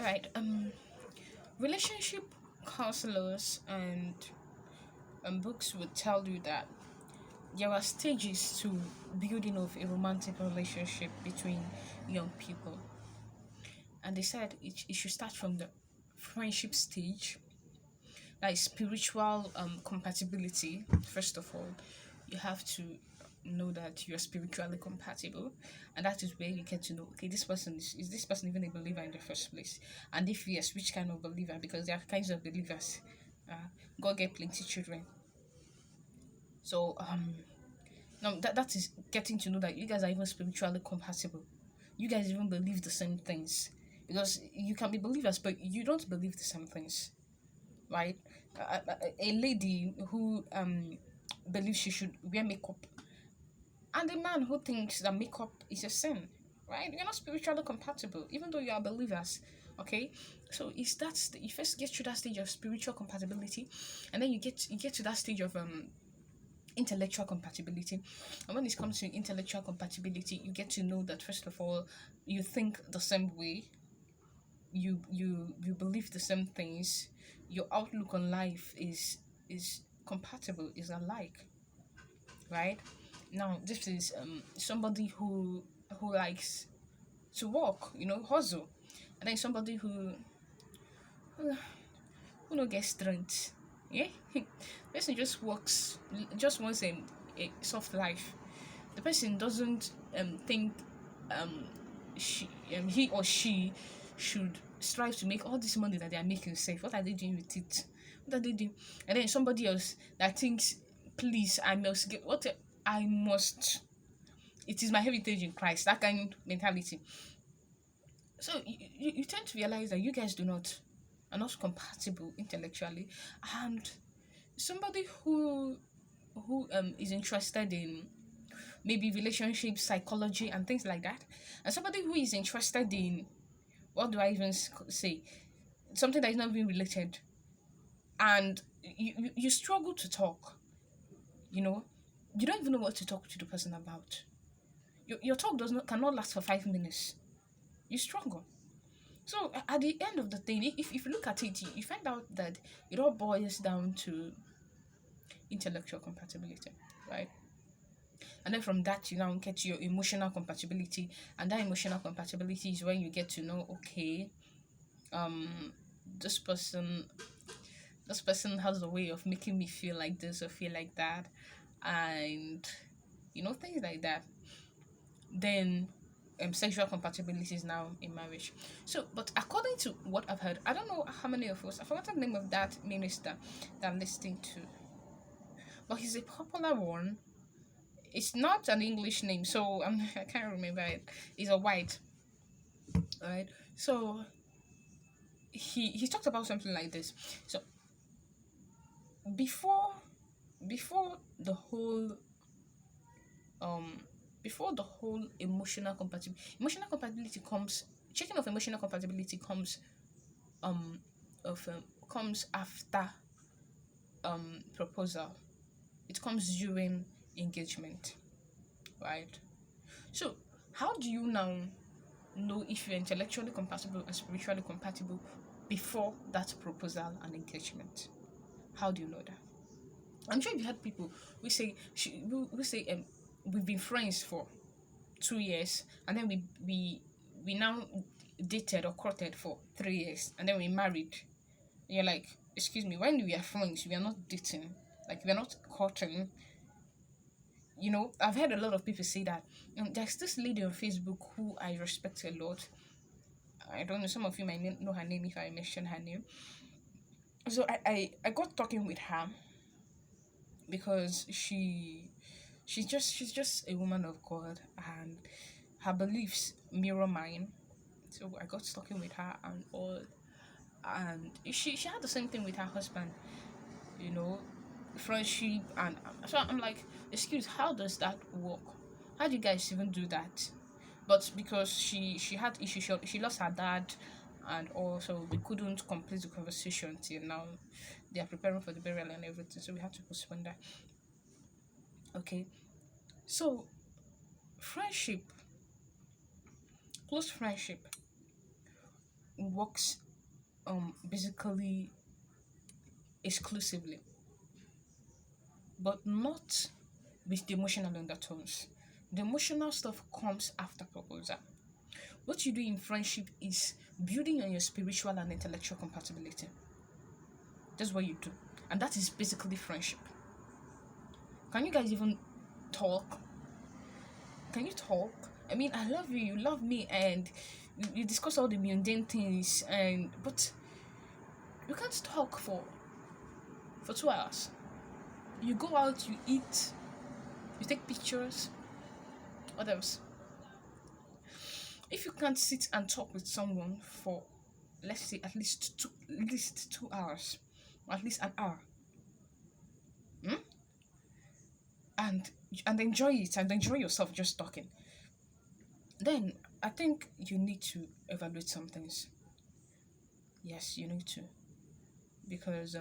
Right. Relationship counselors and books would tell you that there are stages to building of a romantic relationship between young people, and they said it should start from the friendship stage, like spiritual compatibility. First of all, you have to know that you're spiritually compatible, and that is where you get to know, okay, this person is this person even a believer in the first place, and if yes, which kind of believer, because there are kinds of believers. uh, God get plenty children. So now that is getting to know that you guys are even spiritually compatible. You guys even believe the same things, because you can be believers but you don't believe the same things, right? A lady who believes she should wear makeup, and a man who thinks that makeup is a sin, right? You're not spiritually compatible, even though you are believers. Okay, so it's you first get to that stage of spiritual compatibility, and then you get to that stage of intellectual compatibility. And when it comes to intellectual compatibility, you get to know that first of all, you think the same way, you believe the same things, your outlook on life is compatible, is alike, right? Now this is somebody who likes to work, hustle, and then somebody who don't get strength. Yeah, person just works, just wants a soft life. The person doesn't think um he or she should strive to make all this money that they are making safe. What are they doing with it? What are they doing? And then somebody else that thinks, please, I must get what I must. It is my heritage in Christ. That kind of mentality. So you tend to realize that you guys are not compatible intellectually, and somebody who is interested in maybe relationship psychology and things like that, and somebody who is interested in, what do I even say, something that is not even related, and you struggle to talk, you know you don't even know what to talk to the person about. Your talk does not cannot last for 5 minutes. You struggle. So at the end of the day, if you look at it, you find out that it all boils down to intellectual compatibility, right? And then from that, you now get to your emotional compatibility, and that emotional compatibility is when you get to know, okay, um, this person, this person has a way of making me feel like this or feel like that, and things like that. Then sexual compatibility is now in marriage. So, but according to what I've heard, I don't know how many of us, I forgot the name of that minister that I'm listening to, but he's a popular one. It's not an English name, so I can't remember it. He's a white, right? So he talked about something like this. So before before the whole um before the whole emotional compatibility comes, checking of emotional compatibility um comes after proposal. It comes during engagement, right? So how do you now know if you're intellectually compatible and spiritually compatible before that proposal and engagement? How do you know that? I'm sure you had people we say we've been friends for 2 years, and then we now dated or courted for 3 years, and then we married. And you're like, excuse me, when we are friends, we are not dating, like we are not courting. I've heard a lot of people say that. There's this lady on Facebook who I respect a lot. I don't know, some of you might know her name if I mention her name. So I got talking with her because she's just a woman of God, and her beliefs mirror mine. So I got talking with her and all, and she had the same thing with her husband, you know, friendship, and so I'm like, excuse, how does that work? How do you guys even do that? But because she had issues, she lost her dad, and also we couldn't complete the conversation till now. They are preparing for the burial and everything, so we had to postpone that. Okay, so friendship, close friendship, works basically exclusively, but not with the emotional undertones. The emotional stuff comes after proposal. What you do in friendship is building on your spiritual and intellectual compatibility. That's what you do. And that is basically friendship. Can you guys even talk? Can you talk? I mean, I love you, you love me, and you discuss all the mundane things, and but you can't talk for 2 hours. You go out, you eat, you take pictures. What else? If you can't sit and talk with someone for, let's say, at least 2 hours, or at least an hour, hmm? and enjoy it and enjoy yourself just talking, then I think you need to evaluate some things. Yes, you need to, because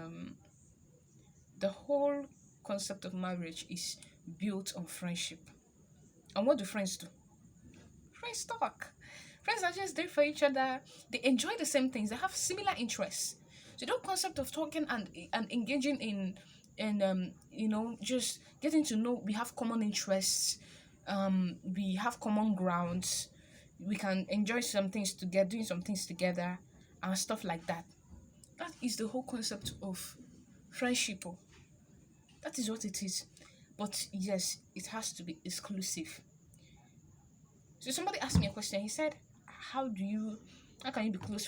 the whole concept of marriage is built on friendship. And what do friends do? Friends talk. Friends are just there for each other. They enjoy the same things. They have similar interests. So the whole concept of talking and engaging in just getting to know, we have common interests, we have common grounds, we can enjoy some things together, doing some things together, and stuff like that. That is the whole concept of friendship. Oh. That is what it is. But yes, it has to be exclusive. So somebody asked me a question. He said, how can you be close